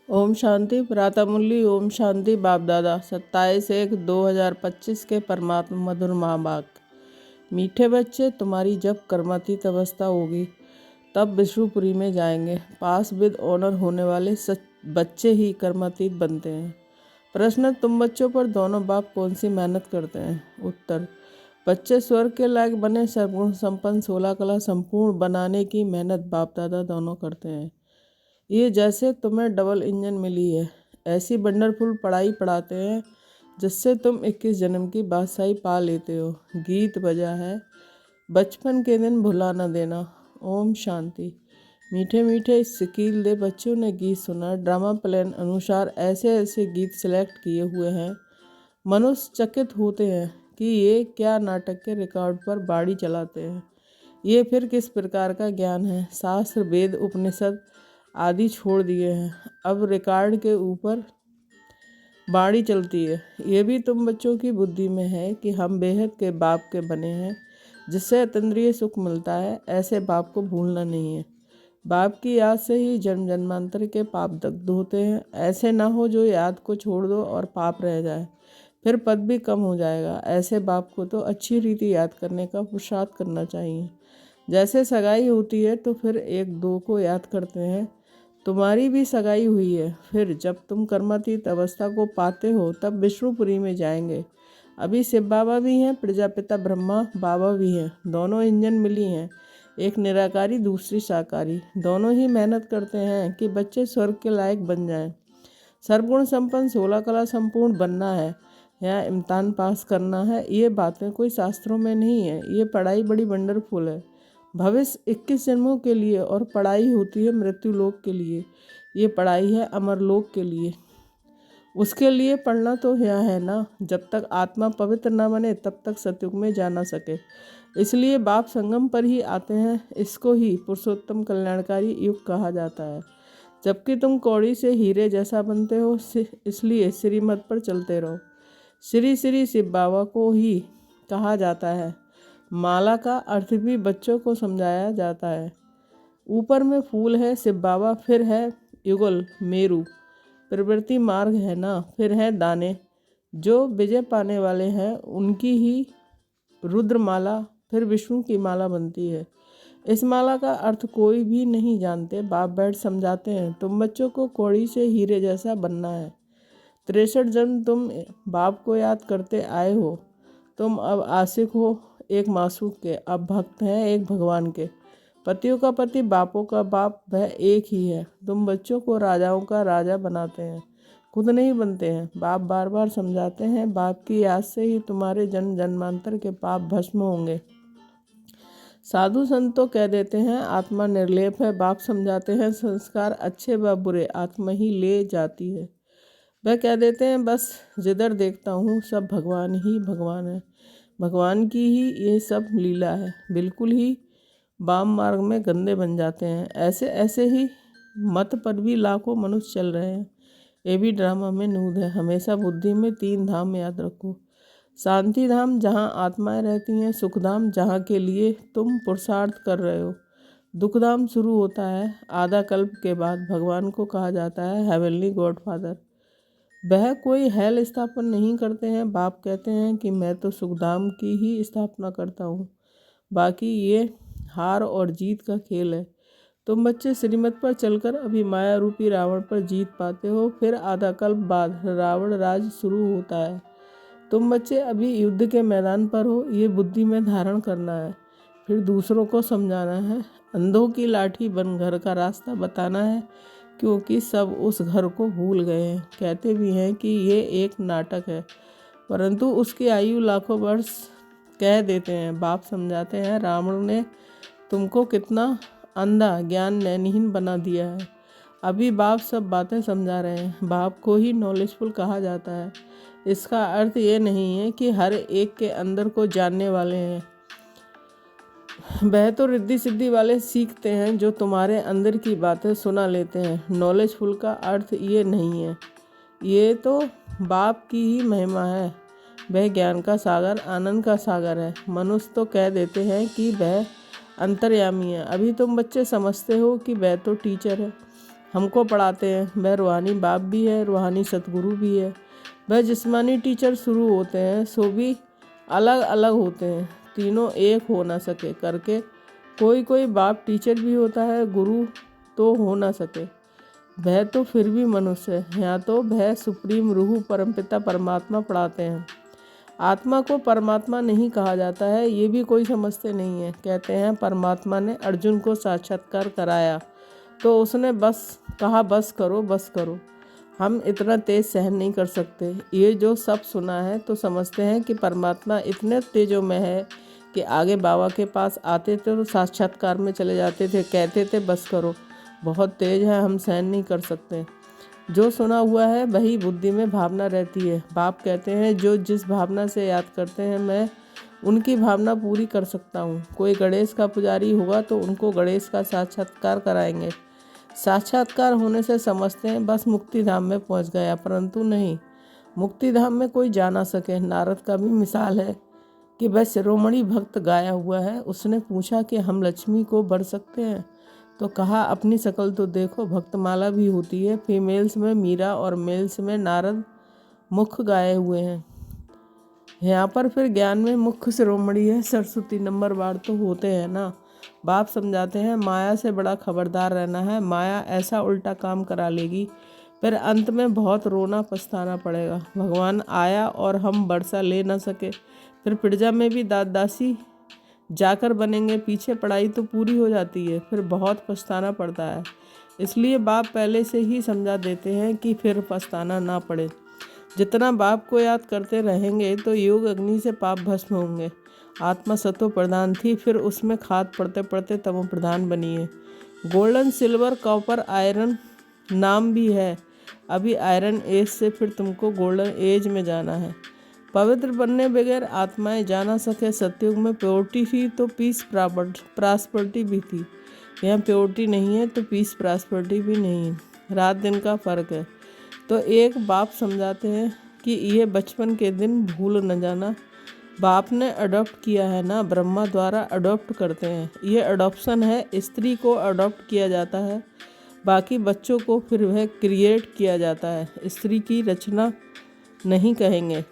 ओम शांति प्रातःमूल्य। ओम शांति। बाप दादा 27/1/2025 के परमात्मा मधुर महाभाग। मीठे बच्चे, तुम्हारी जब कर्मातीत अवस्था होगी तब विष्णुपुरी में जाएंगे। पास विद ऑनर होने वाले बच्चे ही कर्मातीत बनते हैं। प्रश्न, तुम बच्चों पर दोनों बाप कौन सी मेहनत करते हैं? उत्तर, बच्चे स्वर्ग के लायक बने, सर्वगुण संपन्न 16 कला संपूर्ण बनाने की मेहनत बाप दादा दोनों करते हैं। ये जैसे तुम्हें डबल इंजन मिली है, ऐसी वंडरफुल पढ़ाई पढ़ाते हैं जिससे तुम 21 जन्म की बादशाही पा लेते हो। गीत बजा है, बचपन के दिन भुला न देना। ओम शांति। मीठे मीठे शकील दे बच्चों ने गीत सुना। ड्रामा प्लान अनुसार ऐसे ऐसे गीत सिलेक्ट किए हुए हैं, मनुष्य चकित होते हैं कि ये क्या नाटक के रिकॉर्ड पर बाड़ी चलाते हैं। ये फिर किस प्रकार का ज्ञान है? शास्त्र, वेद, उपनिषद आदि छोड़ दिए हैं, अब रिकॉर्ड के ऊपर बाड़ी चलती है। ये भी तुम बच्चों की बुद्धि में है कि हम बेहद के बाप के बने हैं जिससे अतीन्द्रिय सुख मिलता है। ऐसे बाप को भूलना नहीं है। बाप की याद से ही जन्म जन्मांतर के पाप दग्ध होते हैं। ऐसे ना हो जो याद को छोड़ दो और पाप रह जाए, फिर पद भी कम हो जाएगा। ऐसे बाप को तो अच्छी रीति याद करने का पुरुषार्थ करना चाहिए। जैसे सगाई होती है तो फिर एक दो को याद करते हैं। तुम्हारी भी सगाई हुई है, फिर जब तुम कर्मातीत अवस्था को पाते हो तब विष्णुपुरी में जाएंगे। अभी शिव बाबा भी हैं, प्रजापिता ब्रह्मा बाबा भी हैं। दोनों इंजन मिली हैं, एक निराकारी दूसरी साकारी। दोनों ही मेहनत करते हैं कि बच्चे स्वर्ग के लायक बन जाएं। सर्वगुण संपन्न 16 कला संपूर्ण बनना है या इम्तिहान पास करना है। ये बातें कोई शास्त्रों में नहीं है। ये पढ़ाई बड़ी वंडरफुल है। भविष्य 21 जन्मों के लिए और पढ़ाई होती है मृत्यु लोक के लिए। ये पढ़ाई है अमर लोक के लिए। उसके लिए पढ़ना तो यहाँ है ना। जब तक आत्मा पवित्र न बने तब तक सतयुग में जा ना सके, इसलिए बाप संगम पर ही आते हैं। इसको ही पुरुषोत्तम कल्याणकारी युग कहा जाता है। जबकि तुम कौड़ी से हीरे जैसा बनते हो, इसलिए श्रीमत पर चलते रहो। श्री श्री शिव बाबा को ही कहा जाता है। माला का अर्थ भी बच्चों को समझाया जाता है। ऊपर में फूल है शिव बाबा, फिर है युगल मेरु प्रवृत्ति मार्ग है ना, फिर है दाने जो विजय पाने वाले हैं, उनकी ही रुद्रमाला फिर विष्णु की माला बनती है। इस माला का अर्थ कोई भी नहीं जानते, बाप बैठ समझाते हैं। तुम बच्चों को कौड़ी से हीरे जैसा बनना है। 63 जन्म तुम बाप को याद करते आए हो। तुम अब आशिक हो एक मासूक के, अब भक्त हैं एक भगवान के। पतियों का पति, बापों का बाप, वह एक ही है। तुम बच्चों को राजाओं का राजा बनाते हैं, खुद नहीं बनते हैं। बाप बार बार समझाते हैं, बाप की याद से ही तुम्हारे जन्म जन्मांतर के पाप भस्म होंगे। साधु संत तो कह देते हैं आत्मा निर्लेप है। बाप समझाते हैं संस्कार अच्छे व बुरे आत्मा ही ले जाती है। वह कह देते हैं बस जिधर देखता हूँ सब भगवान ही भगवान है, भगवान की ही ये सब लीला है। बिल्कुल ही वाम मार्ग में गंदे बन जाते हैं। ऐसे ऐसे ही मत पर भी लाखों मनुष्य चल रहे हैं। ये भी ड्रामा में नूद है। हमेशा बुद्धि में 3 धाम याद रखो। शांति धाम जहाँ आत्माएं रहती हैं, सुखधाम जहाँ के लिए तुम पुरुषार्थ कर रहे हो, दुखधाम शुरू होता है आधा कल्प के बाद। भगवान को कहा जाता है हेवनली गॉडफादर। वह कोई हेल स्थापन नहीं करते हैं। बाप कहते हैं कि मैं तो सुखधाम की ही स्थापना करता हूँ, बाकी ये हार और जीत का खेल है। तुम बच्चे श्रीमत पर चलकर अभी माया रूपी रावण पर जीत पाते हो, फिर आधा कल्प बाद रावण राज शुरू होता है। तुम बच्चे अभी युद्ध के मैदान पर हो, ये बुद्धि में धारण करना है, फिर दूसरों को समझाना है। अंधों की लाठी बन घर का रास्ता बताना है, क्योंकि सब उस घर को भूल गए हैं। कहते भी हैं कि ये एक नाटक है, परंतु उसकी आयु लाखों वर्ष कह देते हैं। बाप समझाते हैं रावण ने तुमको कितना अंधा ज्ञान नैनहीन बना दिया है। अभी बाप सब बातें समझा रहे हैं। बाप को ही नॉलेजफुल कहा जाता है। इसका अर्थ ये नहीं है कि हर एक के अंदर को जानने वाले हैं। वह तो रिद्धि सिद्धि वाले सीखते हैं जो तुम्हारे अंदर की बातें सुना लेते हैं। नॉलेजफुल का अर्थ ये नहीं है। ये तो बाप की ही महिमा है। वह ज्ञान का सागर, आनंद का सागर है। मनुष्य तो कह देते हैं कि वह अंतर्यामी है। अभी तुम बच्चे समझते हो कि वह तो टीचर है। हमको पढ़ाते हैं। वह रूहानी बाप भी है, रूहानी सतगुरु भी है। वह जिस्मानी टीचर शुरू होते हैं सो भी अलग अलग होते हैं, तीनों एक हो ना सके करके। कोई कोई बाप टीचर भी होता है, गुरु तो हो ना सके। वह तो फिर भी मनुष्य है। यहाँ तो वह सुप्रीम रूह परमपिता परमात्मा पढ़ाते हैं। आत्मा को परमात्मा नहीं कहा जाता है, ये भी कोई समझते नहीं है। कहते हैं परमात्मा ने अर्जुन को साक्षात्कार कराया तो उसने बस कहा बस करो बस करो, हम इतना तेज सहन नहीं कर सकते। ये जो सब सुना है तो समझते हैं कि परमात्मा इतने तेजोमय है कि आगे बाबा के पास आते थे तो साक्षात्कार में चले जाते थे, कहते थे बस करो, बहुत तेज है, हम सहन नहीं कर सकते। जो सुना हुआ है वही बुद्धि में भावना रहती है। बाप कहते हैं जो जिस भावना से याद करते हैं मैं उनकी भावना पूरी कर सकता हूँ। कोई गणेश का पुजारी होगा तो उनको गणेश का साक्षात्कार कराएंगे। साक्षात्कार होने से समझते हैं बस मुक्ति धाम में पहुँच गया, परंतु नहीं, मुक्ति धाम में कोई जा ना सके। नारद का भी मिसाल है कि वह शिरोमणि भक्त गाया हुआ है। उसने पूछा कि हम लक्ष्मी को बढ़ सकते हैं, तो कहा अपनी शक्ल तो देखो, भक्तमाला भी होती है। फीमेल्स में मीरा और मेल्स में नारद मुख्य गाए हुए हैं। यहाँ पर फिर ज्ञान में मुख्य शिरोमणि है सरस्वती, नंबर बार तो होते हैं ना। बाप समझाते हैं माया से बड़ा खबरदार रहना है, माया ऐसा उल्टा काम करा लेगी, फिर अंत में बहुत रोना पछताना पड़ेगा। भगवान आया और हम वर्षा ले ना सके, फिर पिड़जा में भी दासी जाकर बनेंगे। पीछे पढ़ाई तो पूरी हो जाती है, फिर बहुत पछताना पड़ता है। इसलिए बाप पहले से ही समझा देते हैं कि फिर पछताना ना पड़े। जितना बाप को याद करते रहेंगे तो योग अग्नि से पाप भस्म होंगे। आत्मा सतो प्रधान थी, फिर उसमें खाद पड़ते पड़ते तमो प्रधान बनी है। गोल्डन, सिल्वर, कॉपर, आयरन नाम भी है। अभी आयरन एज से फिर तुमको गोल्डन एज में जाना है। पवित्र बनने बगैर आत्माएं जा ना सके। सतयुग में प्योरिटी थी तो पीस प्रॉस्पेरिटी भी थी। यहाँ प्योरिटी नहीं है तो पीस प्रॉस्पेरिटी भी नहीं है, रात दिन का फ़र्क है। तो एक बाप समझाते हैं कि ये बचपन के दिन भूल न जाना। बाप ने अडॉप्ट किया है ना, ब्रह्मा द्वारा अडॉप्ट करते हैं, ये अडॉप्शन है। स्त्री को अडॉप्ट किया जाता है, बाकी बच्चों को फिर वह क्रिएट किया जाता है। स्त्री की रचना नहीं कहेंगे।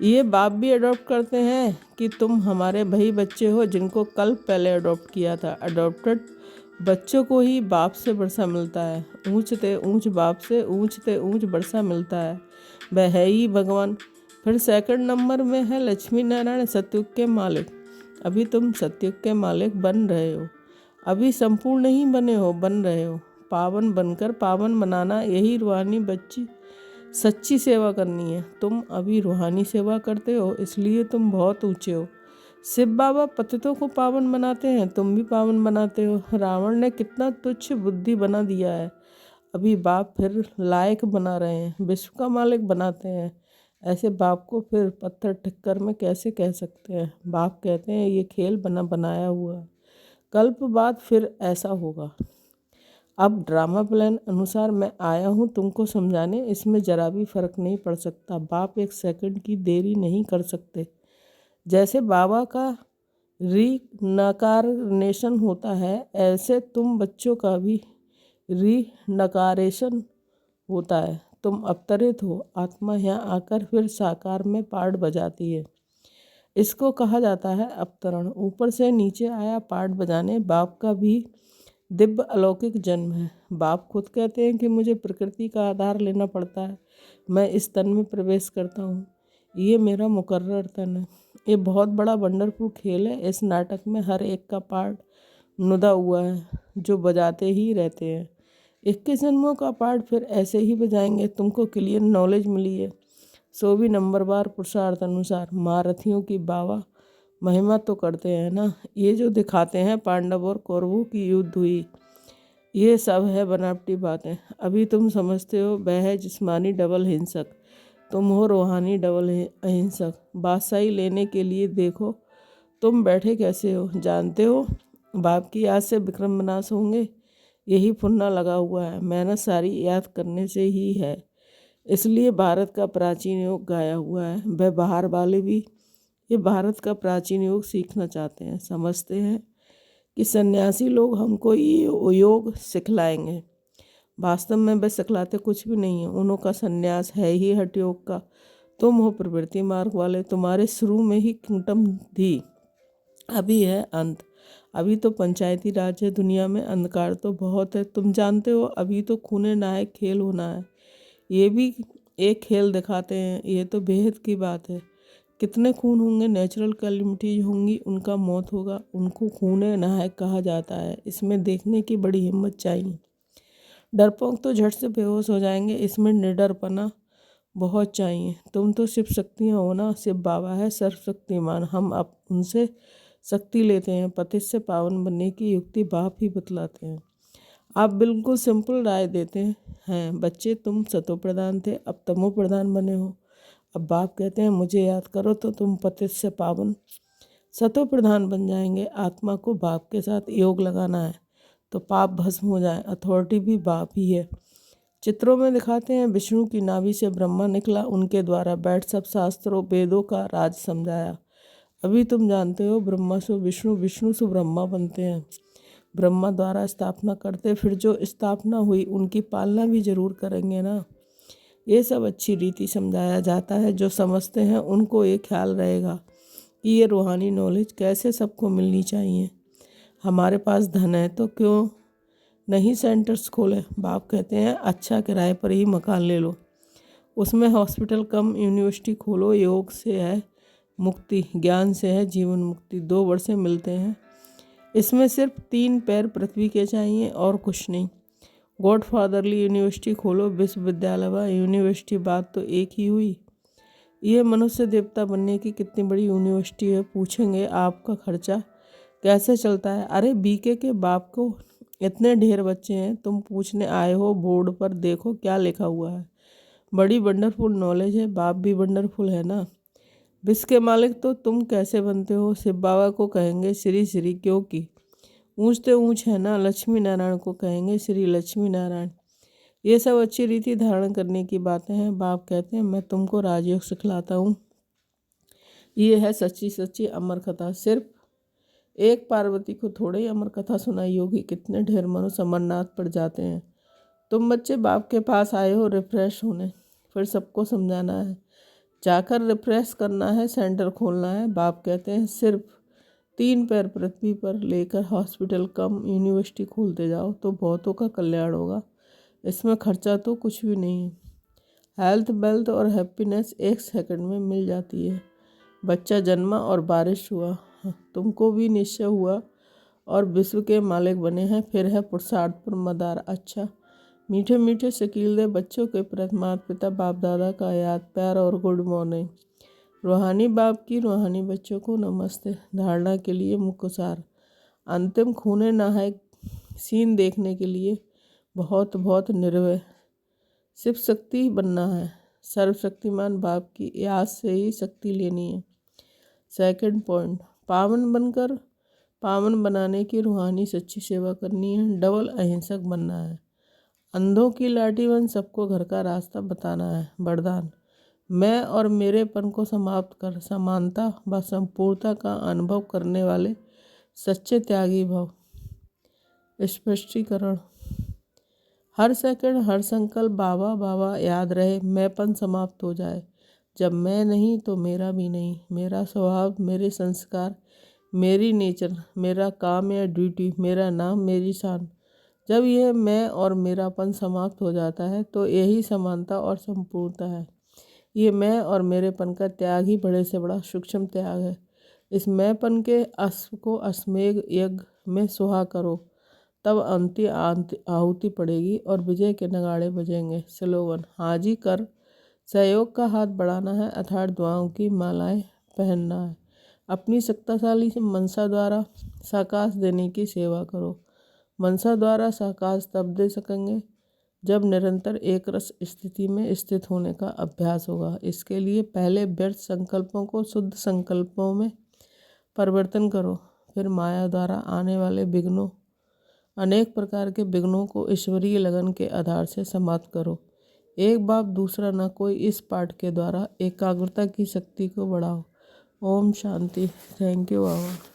ये बाप भी अडॉप्ट करते हैं कि तुम हमारे वही बच्चे हो जिनको कल पहले अडॉप्ट किया था। अडॉप्टेड बच्चों को ही बाप से वर्षा मिलता है। ऊंचते ऊंच बाप से ऊंचते ऊंच वर्षा मिलता है, वह है ही भगवान। फिर सेकंड नंबर में है लक्ष्मी नारायण, सतयुग के मालिक। अभी तुम सतयुग के मालिक बन रहे हो, अभी संपूर्ण नहीं बने हो, बन रहे हो। पावन बनकर पावन बनाना, यही रूहानी बच्ची सच्ची सेवा करनी है। तुम अभी रूहानी सेवा करते हो, इसलिए तुम बहुत ऊंचे हो। शिव बाबा पतितों को पावन बनाते हैं, तुम भी पावन बनाते हो। रावण ने कितना तुच्छ बुद्धि बना दिया है, अभी बाप फिर लायक बना रहे हैं, विश्व का मालिक बनाते हैं। ऐसे बाप को फिर पत्थर ठक्कर में कैसे कह सकते हैं। बाप कहते हैं ये खेल बनाया हुआ है, कल्प बाद फिर ऐसा होगा। अब ड्रामा प्लान अनुसार मैं आया हूँ तुमको समझाने, इसमें जरा भी फर्क नहीं पड़ सकता। बाप एक सेकंड की देरी नहीं कर सकते। जैसे बाबा का रीनकारेशन होता है, ऐसे तुम बच्चों का भी रीनकारेशन होता है। तुम अवतरित हो, आत्मा यहाँ आकर फिर साकार में पार्ट बजाती है। इसको कहा जाता है अवतरण। ऊपर से नीचे आया पार्ट बजाने। बाप का भी दिव्य अलौकिक जन्म है। बाप खुद कहते हैं कि मुझे प्रकृति का आधार लेना पड़ता है, मैं इस तन में प्रवेश करता हूँ, ये मेरा मुकर्रर तन है। ये बहुत बड़ा वंडरफुल खेल है। इस नाटक में हर एक का पार्ट नुदा हुआ है, जो बजाते ही रहते हैं। 21 जन्मों का पार्ट फिर ऐसे ही बजाएंगे। तुमको क्लियर नॉलेज मिली है, सो भी नंबरवार पुरुषार्थ अनुसार। महारथियों की बाबा महिमा तो करते हैं ना। ये जो दिखाते हैं पांडव और कौरवों की युद्ध हुई, ये सब है बनावटी बातें। अभी तुम समझते हो वह है जिस्मानी डबल हिंसक, तुम हो रूहानी डबल अहिंसक। बादशाही लेने के लिए देखो तुम बैठे कैसे हो। जानते हो बाप की याद से विक्रम विनाश होंगे, यही फुन्ना लगा हुआ है। मेहनत सारी याद करने से ही है, इसलिए भारत का प्राचीन योग गाया हुआ है। वह बाहर वाले भी ये भारत का प्राचीन योग सीखना चाहते हैं। समझते हैं कि सन्यासी लोग हमको ये योग सिखलाएंगे। वास्तव में वे सिखलाते कुछ भी नहीं है। उन्हों का संन्यास है ही हठ योग का। तुम हो प्रवृत्ति मार्ग वाले। तुम्हारे शुरू में ही किंगडम थी, अभी है अंत। अभी तो पंचायती राज है, दुनिया में अंधकार तो बहुत है। तुम जानते हो अभी तो खूने नायक खेल होना है। ये भी एक खेल दिखाते हैं, ये तो बेहद की बात है। कितने खून होंगे, नेचुरल कैलमिटीज होंगी, उनका मौत होगा, उनको खूने नायक कहा जाता है। इसमें देखने की बड़ी हिम्मत चाहिए। डरपोक तो झट से बेहोश हो जाएंगे, इसमें निडरपना बहुत चाहिए। तुम तो शिव शक्तियाँ हो ना, शिव बाबा है सर्वशक्तिमान। हम अब उनसे शक्ति लेते हैं। पतित से पावन बनने की युक्ति बाप ही बतलाते हैं। आप बिल्कुल सिंपल राय देते हैं। बच्चे तुम सतो प्रधान थे, अब तमो प्रधान बने हो। अब बाप कहते हैं मुझे याद करो तो तुम पतित से पावन सतो प्रधान बन जाएंगे। आत्मा को बाप के साथ योग लगाना है तो पाप भस्म हो जाए। अथॉरिटी भी बाप ही है। चित्रों में दिखाते हैं विष्णु की नाभि से ब्रह्मा निकला, उनके द्वारा बैठ सब शास्त्रों वेदों का राज समझाया। अभी तुम जानते हो ब्रह्मा से विष्णु, विष्णु से ब्रह्मा बनते हैं। ब्रह्मा द्वारा स्थापना करते, फिर जो स्थापना हुई उनकी पालना भी जरूर करेंगे ना। ये सब अच्छी रीति समझाया जाता है। जो समझते हैं उनको ये ख्याल रहेगा कि ये रूहानी नॉलेज कैसे सबको मिलनी चाहिए। हमारे पास धन है तो क्यों नहीं सेंटर्स खोले। बाप कहते हैं अच्छा किराए पर ही मकान ले लो, उसमें हॉस्पिटल कम यूनिवर्सिटी खोलो। योग से है मुक्ति, ज्ञान से है जीवन मुक्ति। 2 वर्ष मिलते हैं, इसमें सिर्फ 3 पैर पृथ्वी के चाहिए और कुछ नहीं। गॉड फादरली यूनिवर्सिटी खोलो, विश्वविद्यालय व यूनिवर्सिटी, बात तो एक ही हुई। ये मनुष्य देवता बनने की कितनी बड़ी यूनिवर्सिटी है। पूछेंगे आपका खर्चा कैसे चलता है। अरे बीके के बाप को इतने ढेर बच्चे हैं, तुम पूछने आए हो बोर्ड पर देखो क्या लिखा हुआ है। बड़ी वंडरफुल नॉलेज है, बाप भी वंडरफुल है ना। विश्व के मालिक तो तुम कैसे बनते हो। शिव बाबा को कहेंगे श्री श्री, क्योंकि ऊँचते ऊँच है ना। लक्ष्मी नारायण को कहेंगे श्री लक्ष्मी नारायण। ये सब अच्छी रीति धारण करने की बातें हैं। बाप कहते हैं मैं तुमको राजयोग सिखलाता हूँ। ये है सच्ची सच्ची अमर कथा। सिर्फ एक पार्वती को थोड़े ही अमर कथा सुनाई होगी, कितने ढेर मनुष्य अमरनाथ पर जाते हैं। तुम बच्चे बाप के पास आए हो रिफ्रेश होने, फिर सबको समझाना है, जाकर रिफ्रेश करना है, सेंटर खोलना है। बाप कहते हैं सिर्फ 3 पैर पृथ्वी पर लेकर हॉस्पिटल कम यूनिवर्सिटी खोलते जाओ तो बहुतों का कल्याण होगा। इसमें खर्चा तो कुछ भी नहीं है। हेल्थ, वेल्थ और हैप्पीनेस 1 सेकंड में मिल जाती है। बच्चा जन्मा और बारिश हुआ, तुमको भी निश्चय हुआ और विश्व के मालिक बने हैं। फिर है पुरुषार्थ पर मदार। अच्छा मीठे मीठे शकील दे बच्चों के प्रति माता पिता बाप दादा का याद, प्यार और गुड मॉर्निंग। रूहानी बाप की रूहानी बच्चों को नमस्ते। धारणा के लिए मुख्य सार। अंतिम खूने नायक सीन देखने के लिए बहुत बहुत निर्भय शिव शक्ति बनना है। सर्वशक्तिमान बाप की याद से ही शक्ति लेनी है। सेकंड पॉइंट, पावन बनकर पावन बनाने की रूहानी सच्ची सेवा करनी है। डबल अहिंसक बनना है। अंधों की लाठी बन सबको घर का रास्ता बताना है। वरदान, मैं और मेरेपन को समाप्त कर समानता व संपूर्णता का अनुभव करने वाले सच्चे त्यागी भव। स्पष्टीकरण, हर सेकंड हर संकल्प बाबा बाबा याद रहे, मैंपन समाप्त हो जाए। जब मैं नहीं तो मेरा भी नहीं। मेरा स्वभाव, मेरे संस्कार, मेरी नेचर, मेरा काम या ड्यूटी, मेरा नाम, मेरी शान। जब यह मैं और मेरापन समाप्त हो जाता है तो यही समानता और संपूर्णता है। ये मैं और मेरेपन का त्याग ही बड़े से बड़ा सूक्ष्म त्याग है। इस मैंपन के अश्व को अश्वमेघ यज्ञ में सुहा करो, तब अंतिम आहुति पड़ेगी और विजय के नगाड़े बजेंगे। स्लोगन, हाजी कर सहयोग का हाथ बढ़ाना है, अर्थात दुआओं की मालाएं पहनना है। अपनी शक्तिशाली मनसा द्वारा साकाश देने की सेवा करो। मनसा द्वारा साकाश तब दे सकेंगे जब निरंतर एक रस स्थिति में स्थित होने का अभ्यास होगा। इसके लिए पहले व्यर्थ संकल्पों को शुद्ध संकल्पों में परिवर्तन करो। फिर माया द्वारा आने वाले विघ्नों, अनेक प्रकार के विघ्नों को ईश्वरीय लगन के आधार से समाप्त करो। एक बाप दूसरा न कोई, इस पाठ के द्वारा एकाग्रता की शक्ति को बढ़ाओ। Om Shanti. Thank you Baba.